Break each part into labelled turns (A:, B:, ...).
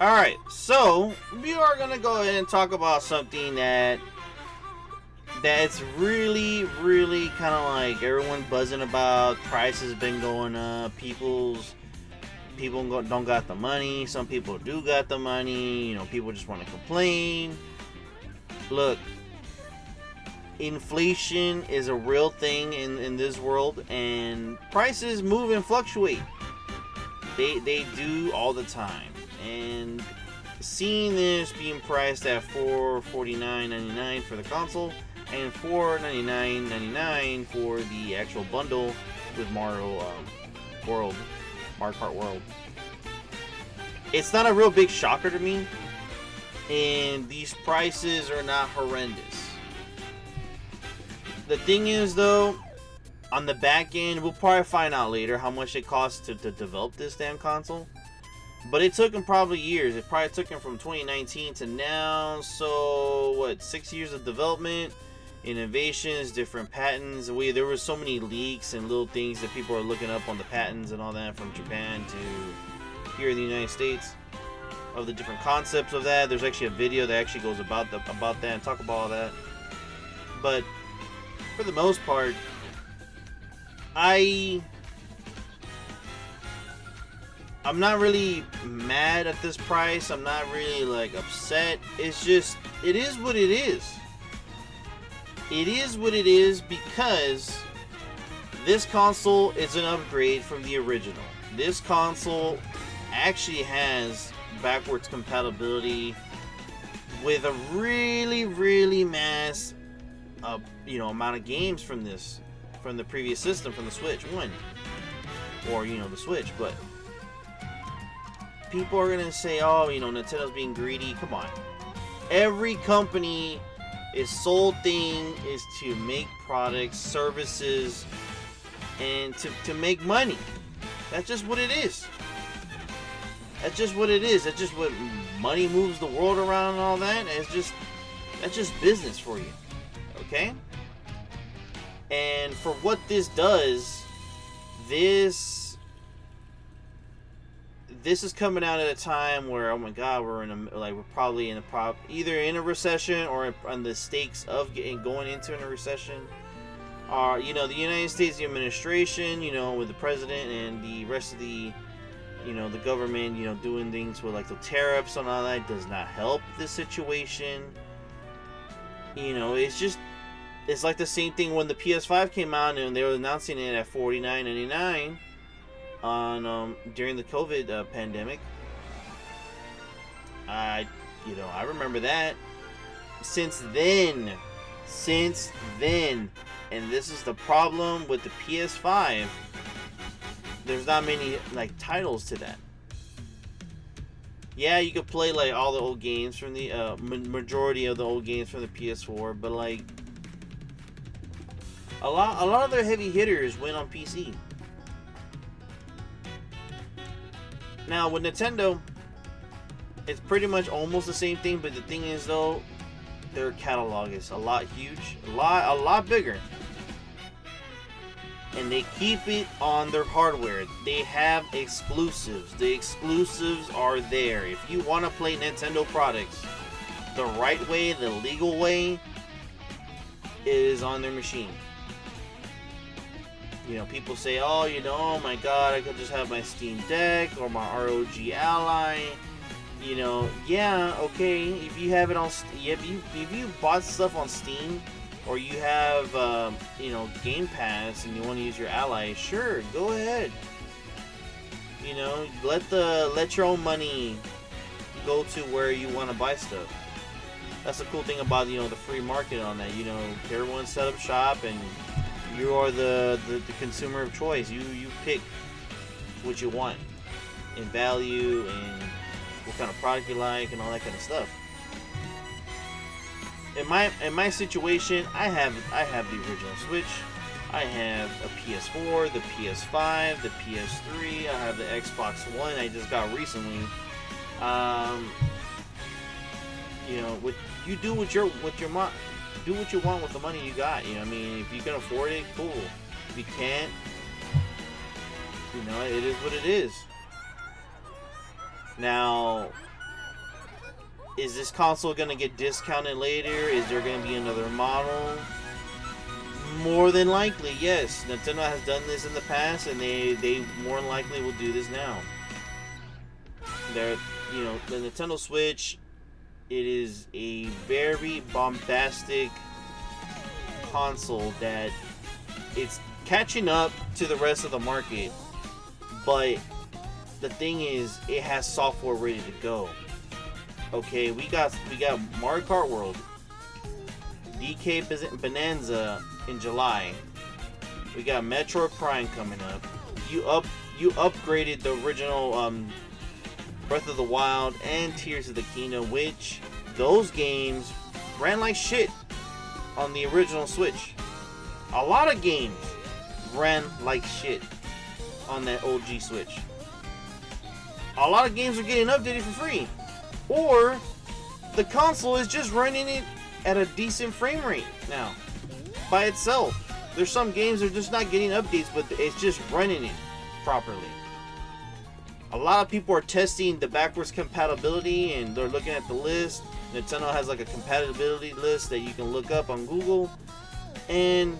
A: Alright, so we are gonna go ahead and talk about something that's really kind of like everyone buzzing about. Price has been going up. People don't got the money. Some people do got the money. You know, people just want to complain. Look, inflation is a real thing in this world, and prices move and fluctuate. They do all the time. And seeing this being priced at $449.99 for the console and $499.99 for the actual bundle with Mario Kart World, it's not a real big shocker to me. And these prices are not horrendous. The thing is, though, on the back end, we'll probably find out later how much it costs to develop this damn console. But it took them probably years. It probably took them from 2019 to now. So, what, 6 years of development, innovations, different patents. There were so many leaks and little things that people are looking up on the patents and all that from Japan to here in the United States of the different concepts of that. There's actually a video that actually goes about that and talk about all that. But for the most part, I'm not really mad at this price. I'm not really like upset. It's just, it is what it is. It is what it is because this console is an upgrade from the original. This console actually has backwards compatibility with a really mass amount of games from the previous system, from the Switch 1 or the Switch. But people are gonna say, oh, Nintendo's being greedy. Come on. Every company, its sole thing is to make products, services, and to make money. That's just what it is. That's just what it is. That's just what money moves the world around and all that. That's just business for you. Okay? And for what this does, this is coming out at a time where, oh my god, we're probably either in a recession or on the stakes of going into a recession. The United States administration, with the president and the rest of the government, doing things with like the tariffs and all that does not help this situation. It's like the same thing when the PS5 came out and they were announcing it at $49.99 on during the COVID pandemic. I remember that. Since then, and this is the problem with the PS5. There's not many like titles to that. Yeah, you could play like all the old games from the majority of the old games from the PS4, but like a lot of their heavy hitters went on PC. Now with Nintendo, it's pretty much almost the same thing, but the thing is though, their catalog is a lot bigger. And they keep it on their hardware. They have exclusives. The exclusives are there. If you want to play Nintendo products the right way, the legal way, it is on their machine. People say, oh my god, I could just have my Steam Deck or my ROG Ally. Yeah, okay. If you have it on, if you bought stuff on Steam, or you have, Game Pass and you want to use your Ally, sure, go ahead. Let your own money go to where you want to buy stuff. That's the cool thing about, the free market on that. Everyone set up shop and you are the consumer of choice. You pick what you want in value and what kind of product you like and all that kind of stuff. In my situation, I have the original Switch. I have a PS4, the PS5, the PS3. I have the Xbox One I just got recently. You do what you want with the money you got. If you can afford it, cool. If you can't, it is what it is. Now, Is this console gonna get discounted later? Is there gonna be another model? More than likely, yes. Nintendo has done this in the past, and they more than likely will do this now. They're, you know, the Nintendo Switch, it is a very bombastic console that it's catching up to the rest of the market, but the thing is, it has software ready to go. Okay, we got Mario Kart World, DK Bonanza in July. We got Metroid Prime coming up. You upgraded the original Breath of the Wild and Tears of the Kingdom, which those games ran like shit on the original Switch. A lot of games ran like shit on that OG Switch. A lot of games are getting updated for free, or the console is just running it at a decent frame rate now by itself. There's some games that are just not getting updates, but it's just running it properly. A lot of people are testing the backwards compatibility, and they're looking at the list. Nintendo has like a compatibility list that you can look up on Google, and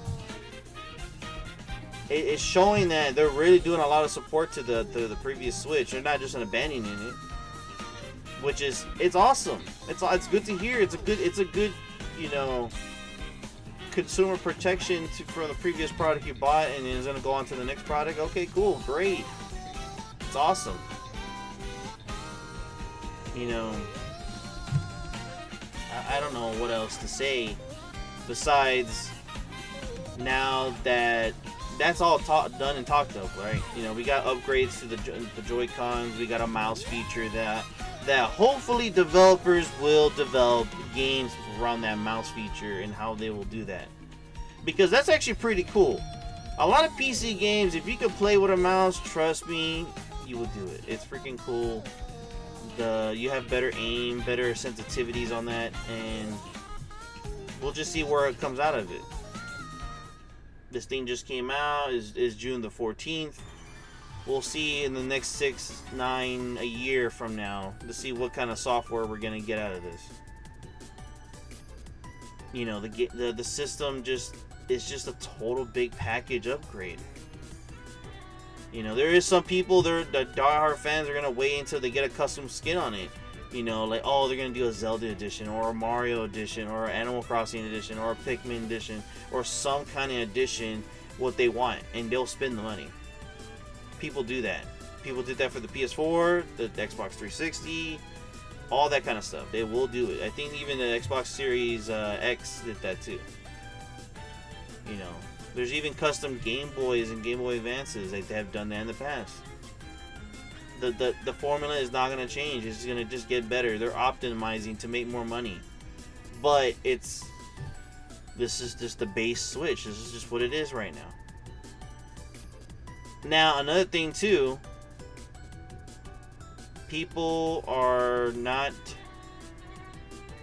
A: it's showing that they're really doing a lot of support to the previous Switch. They're not just abandoning it, which is, it's awesome. It's good to hear. It's a good, you know, consumer protection from the previous product you bought, and it's gonna go on to the next product. Okay, cool, great. It's awesome. You know, I don't know what else to say besides now that that's all done and talked of, right? You know, we got upgrades to the Joy-Cons. We got a mouse feature that hopefully developers will develop games around that mouse feature and how they will do that, because that's actually pretty cool. A lot of PC games, if you could play with a mouse, trust me, you would do it. It's freaking cool. You have better aim, better sensitivities on that, and we'll just see where it comes out of it. This thing just came out, is June the 14th. We'll see in the next 6, 9, a year from now to see what kind of software we're gonna get out of this. You know, the system is just a total big package upgrade. You know, there is some people, the diehard fans are gonna wait until they get a custom skin on it. You know, like, oh, they're gonna do a Zelda edition, or a Mario edition, or an Animal Crossing edition, or a Pikmin edition, or some kind of edition, what they want, and they'll spend the money. People do that. People did that for the PS4, the Xbox 360, all that kind of stuff. They will do it. I think even the Xbox Series X did that too. You know, there's even custom Game Boys and Game Boy Advances that have done that in the past. The formula is not going to change. It's going to just get better. They're optimizing to make more money. But this is just the base Switch. This is just what it is right now. Now, another thing too, people are not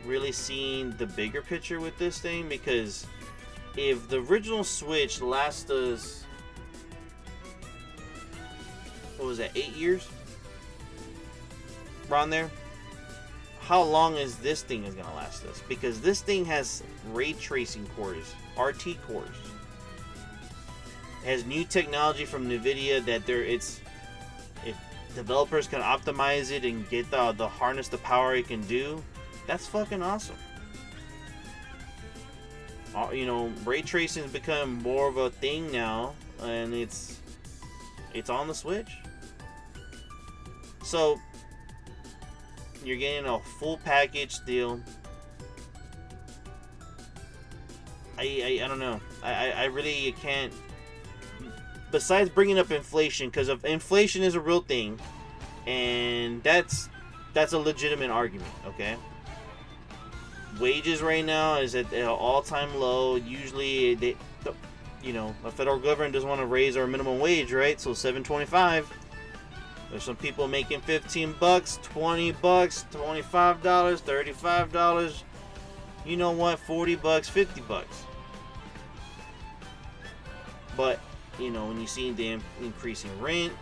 A: really seeing the bigger picture with this thing, because if the original Switch lasts us, what was that, 8 years? Around there? How long is this thing is going to last us? Because this thing has ray tracing cores, RT cores. It has new technology from NVIDIA that if developers can optimize it and get the harness the power it can do, that's fucking awesome. You know, ray tracing has become more of a thing now, and it's on the Switch. So you're getting a full package deal. I don't know. I really can't. Besides bringing up inflation, because inflation is a real thing, and that's a legitimate argument. Okay. Wages right now is at an all-time low. Usually, the federal government doesn't want to raise our minimum wage, right? So $7.25. There's some people making $15, $20, $25, $35. You know what? $40, $50. But you know, when you see the increasing rent,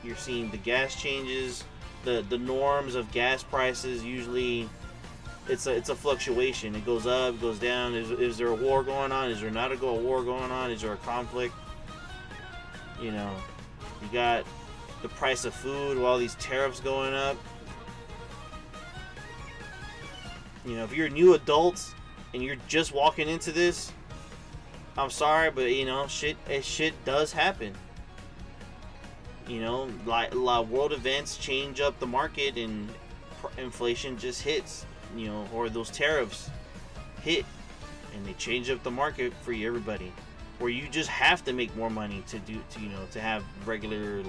A: you're seeing the gas changes, the norms of gas prices usually it's a fluctuation. It goes up, goes down. Is there a war going on? Is there not a war going on? Is there a conflict? You know, you got the price of food, all these tariffs going up. You know, if you're new adults and you're just walking into this, I'm sorry, but you know, shit does happen. You know, like world events change up the market and inflation just hits. You know, or those tariffs hit and they change up the market for everybody. Where you just have to make more money to have regular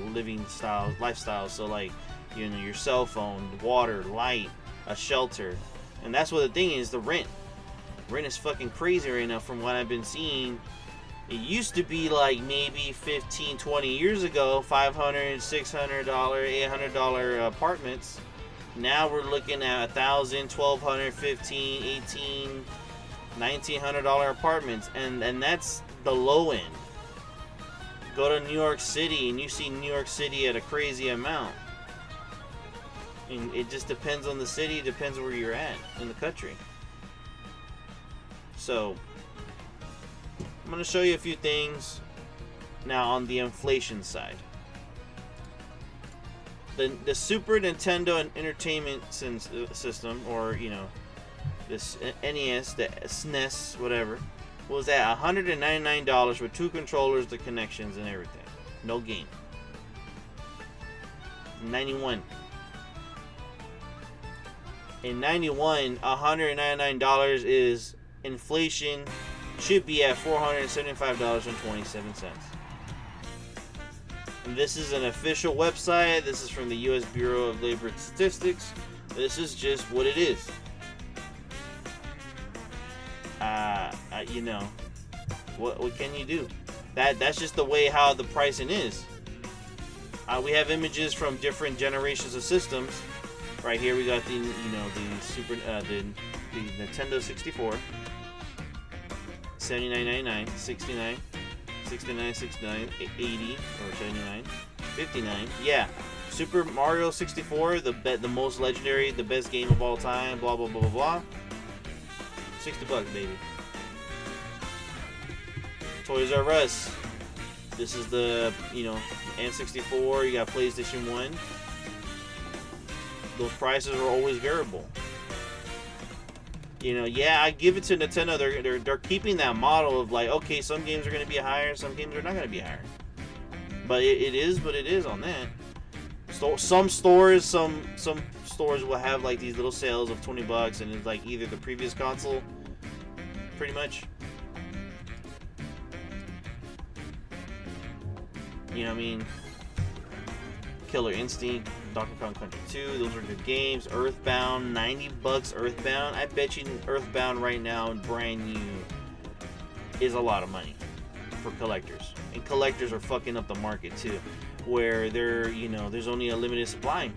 A: lifestyle. So like, you know, your cell phone, water, light, a shelter. And that's what the thing is, the rent. Rent is fucking crazy right now from what I've been seeing. It used to be like maybe 15, 20 years ago, $500, $600, $800 apartments. Now we're looking at $1,000, $1,200, $1,500, $1,800, $1,900 apartments. And that's the low end. Go to New York City and you see New York City at a crazy amount. And it just depends on the city, depends where you're at in the country. So, I'm going to show you a few things now on the inflation side. The Super Nintendo Entertainment System, or, you know, this NES, the SNES, whatever, was at $199 with 2 controllers, the connections, and everything. No game. 91. In 91, $199 is inflation, should be at $475.27. And this is an official website. This is from the U.S. Bureau of Labor Statistics. This is just what it is. You know, what can you do? That's just the way how the pricing is. We have images from different generations of systems. Right here we got the the Nintendo 64, $79.99, $69, $69, $69, $80 or $79, $59. Yeah, Super Mario 64, the most legendary, the best game of all time. Blah blah blah blah blah. $60, baby. Toys R Us. This is the N64. You got PlayStation 1. Those prices are always variable. You know, yeah, I give it to Nintendo. They're keeping that model of like, okay, some games are going to be higher, some games are not going to be higher. But it is what it is on that. So some stores will have like these little sales of $20, and it's like either the previous console, pretty much. You know what I mean? Killer Instinct, Donkey Kong Country 2, those are good games. Earthbound, $90 Earthbound. I bet you Earthbound right now, brand new, is a lot of money for collectors. And collectors are fucking up the market too, where there's only a limited supply.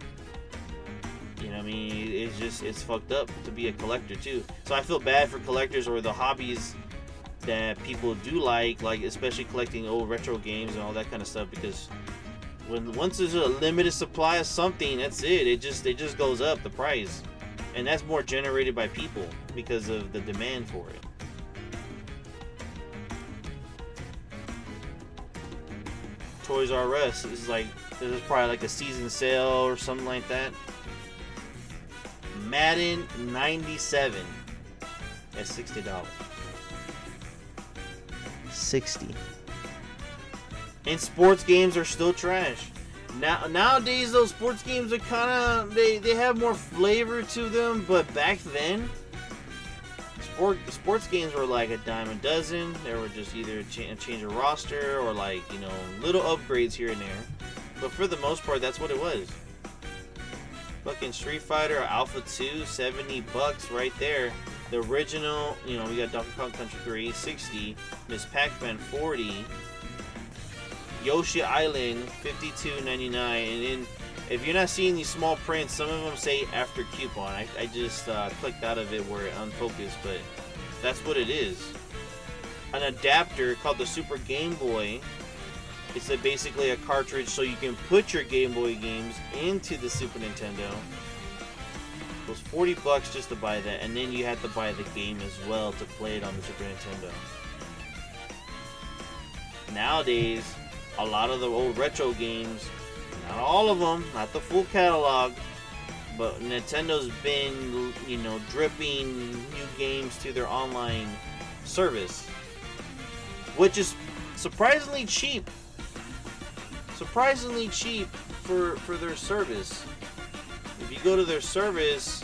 A: You know what I mean? It's fucked up to be a collector too. So I feel bad for collectors or the hobbies that people do like especially collecting old retro games and all that kind of stuff, because once there's a limited supply of something, that's it. It just goes up, the price. And that's more generated by people because of the demand for it. Toys R Us, this is probably like a season sale or something like that. Madden 97 at $60. 60. And sports games are still trash. Nowadays, those sports games are kind of they have more flavor to them. But back then, sports games were like a dime a dozen. They were just either a change of roster or little upgrades here and there. But for the most part, that's what it was. Fucking Street Fighter Alpha 2, $70 right there. The original, we got Donkey Kong Country 3, 60. Miss Pac-Man, 40. Yoshi Island, $52.99. And then, if you're not seeing these small prints, some of them say after coupon. I just clicked out of it where it unfocused, but that's what it is. An adapter called the Super Game Boy. It's basically a cartridge so you can put your Game Boy games into the Super Nintendo. It was $40 just to buy that, and then you had to buy the game as well to play it on the Super Nintendo. Nowadays, a lot of the old retro games, not all of them, not the full catalog, but Nintendo's been, you know, dripping new games to their online service, which is surprisingly cheap. Surprisingly cheap for their service. If you go to their service,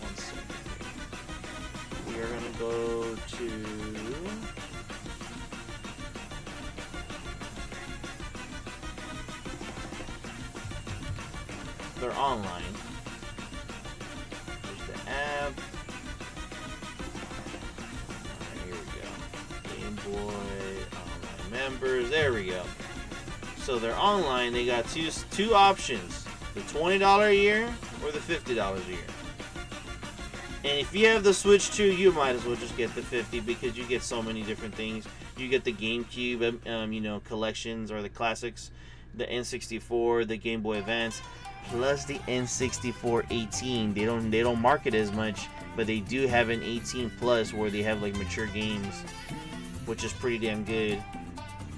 A: one second. We are gonna go to their online. There's the app. Alright, here we go. Game Boy Online members. There we go. So they're online. They got two options: the $20 a year or the $50 a year. And if you have the Switch 2, you might as well just get the 50 because you get so many different things. You get the GameCube, you know, collections or the classics, the N64, the Game Boy Advance, plus the N64 18. They don't market as much, but they do have an 18 plus where they have like mature games, which is pretty damn good.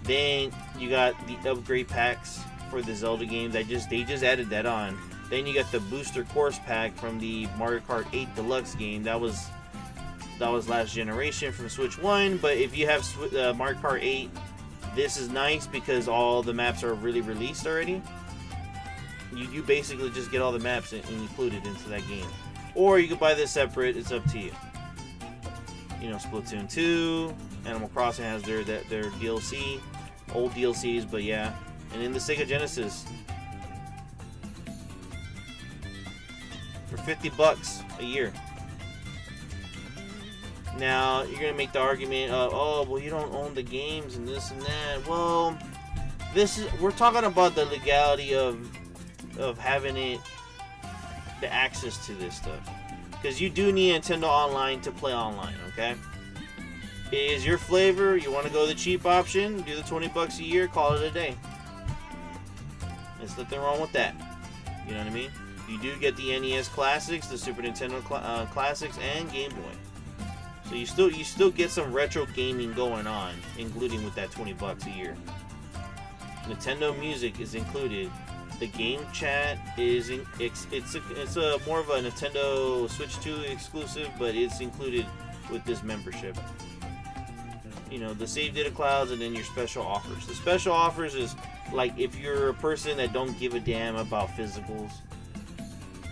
A: Then you got the upgrade packs for the Zelda games. They just added that on. Then you got the booster course pack from the Mario Kart 8 Deluxe game. That was last generation from Switch 1. But if you have Mario Kart 8, this is nice because all the maps are really released already. You basically just get all the maps included into that game. Or you can buy this separate. It's up to you. You know, Splatoon 2, Animal Crossing has their DLC, old DLCs, but yeah. And then the Sega Genesis for $50 a year. Now you're gonna make the argument of, oh, well, you don't own the games and this and that. Well, we're talking about the legality of having the access to this stuff, because you do need Nintendo Online to play online. Okay, it is your flavor. You want to go the cheap option, do the $20 a year, call it a day. There's nothing wrong with that. You know what I mean? You do get the NES classics, the Super Nintendo classics, and Game Boy. So you still get some retro gaming going on, including with that $20 a year. Nintendo Music is included. The game chat is it's more of a Nintendo Switch 2 exclusive, but it's included with this membership. You know, the save data clouds, and then your special offers. The special offers is like if you're a person that don't give a damn about physicals,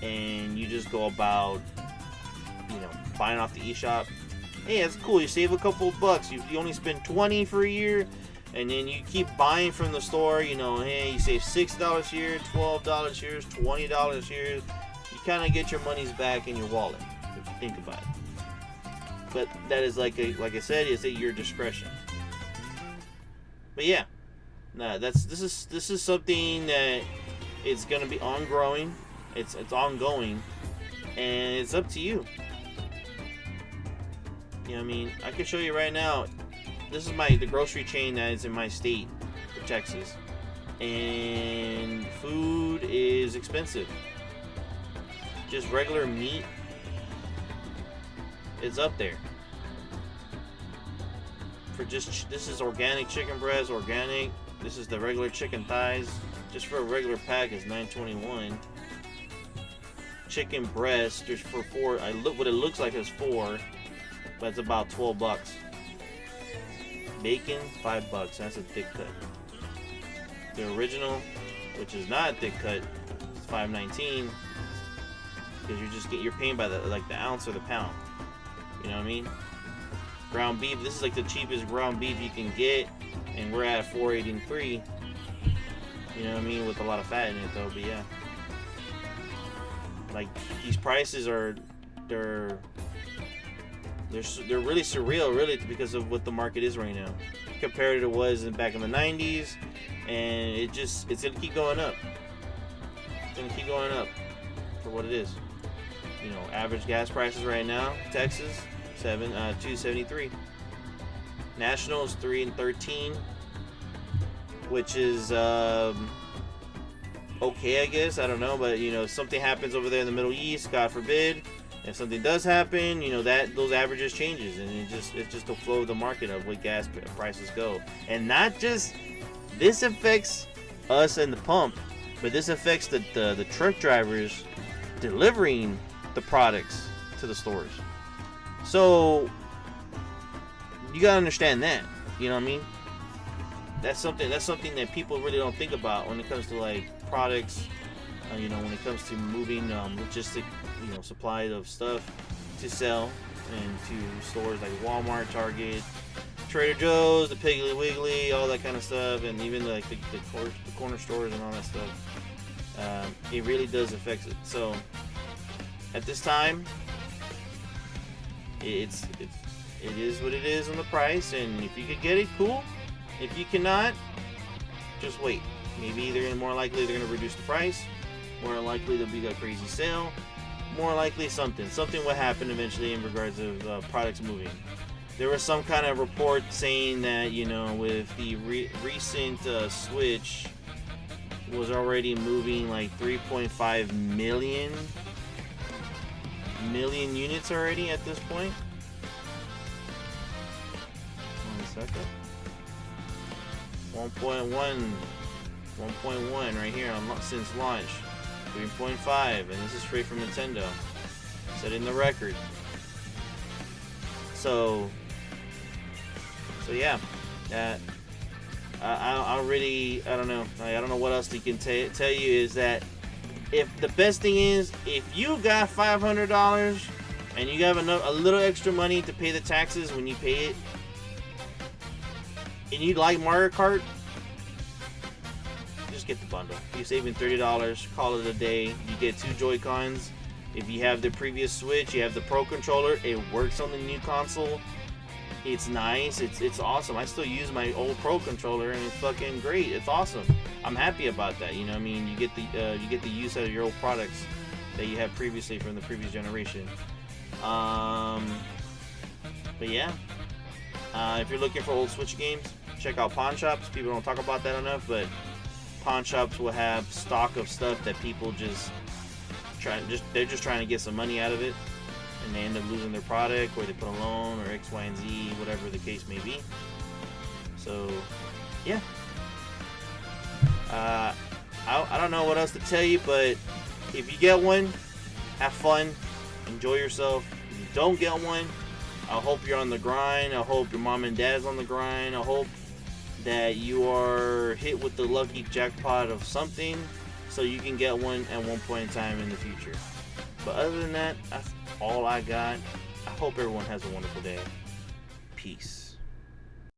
A: and you just go about, you know, buying off the eShop. Hey, that's cool. You save a couple of bucks. You only spend $20 for a year, and then you keep buying from the store. You know, hey, you save $6 here, $12 here, $20 here. You kind of get your money's back in your wallet if you think about it. But that is like I said, it's at your discretion. But yeah, nah, this is something that it's gonna be ongoing. It's ongoing, and it's up to you. You know what I mean? I can show you right now. This is the grocery chain that is in my state of Texas, and food is expensive. Just regular meat, it's up there. This is organic chicken breast, organic. This is the regular chicken thighs. Just for a regular pack is $9.21. Chicken breast, just for $4. What it looks like is $4, but it's about $12. Bacon, $5. That's a thick cut. The original, which is not a thick cut, is $5.19, because you're paying by the ounce or the pound. You know what I mean? Ground beef. This is like the cheapest ground beef you can get, and we're at $4.83. You know what I mean? With a lot of fat in it though. But yeah, like these prices they're really surreal, really, because of what the market is right now compared to what it was back in the 90s, and it's gonna keep going up. It's gonna keep going up for what it is. You know, average gas prices right now, Texas, $2.73. National is $3.13. which is okay, I guess. I don't know, but you know, if something happens over there in the Middle East, God forbid, if something does happen, you know, that those averages changes, and it's just the flow of the market of what gas prices go. And not just this affects us and the pump, but this affects the truck drivers delivering the products to the stores. So you gotta understand that, you know what I mean? That's something that people really don't think about when it comes to like products. You know, when it comes to moving logistic, you know, supply of stuff to sell and to stores like Walmart, Target, Trader Joe's, the Piggly Wiggly, all that kind of stuff, and even like the corner stores and all that stuff. It really does affect it. So at this time, it is what it is on the price, and if you could get it, cool. If you cannot, just wait. Maybe they're more likely they're going to reduce the price. More likely there'll be a crazy sale. More likely something will happen eventually in regards of products moving. There was some kind of report saying that, you know, with the recent switch was already moving like 3.5 million units already at this point. 1 second. 1.1 right here since launch. 3.5, and this is straight from Nintendo, setting the record. So yeah, I don't know. I don't know what else they can tell you. Is that if the best thing is if you got $500 and you have a little extra money to pay the taxes when you pay it, and you like Mario Kart, just get the bundle. You're saving $30, call it a day. You get 2 Joy-Cons. If you have the previous Switch, you have the Pro Controller. It works on the new console. It's nice. It's awesome. I still use my old Pro Controller, and it's fucking great. It's awesome. I'm happy about that. You know what I mean? You get the use out of your old products that you had previously from the previous generation. But yeah. If you're looking for old Switch games, check out pawn shops. People don't talk about that enough, but pawn shops will have stock of stuff that people they're just trying to get some money out of it, and they end up losing their product, or they put a loan, or X, Y, and Z, whatever the case may be. So yeah, I don't know what else to tell you, but if you get one, have fun, enjoy yourself. If you don't get one, I hope you're on the grind. I hope your mom and dad's on the grind. I hope that you are hit with the lucky jackpot of something so you can get one at one point in time in the future. But other than that, that's all I got. I hope everyone has a wonderful day. Peace.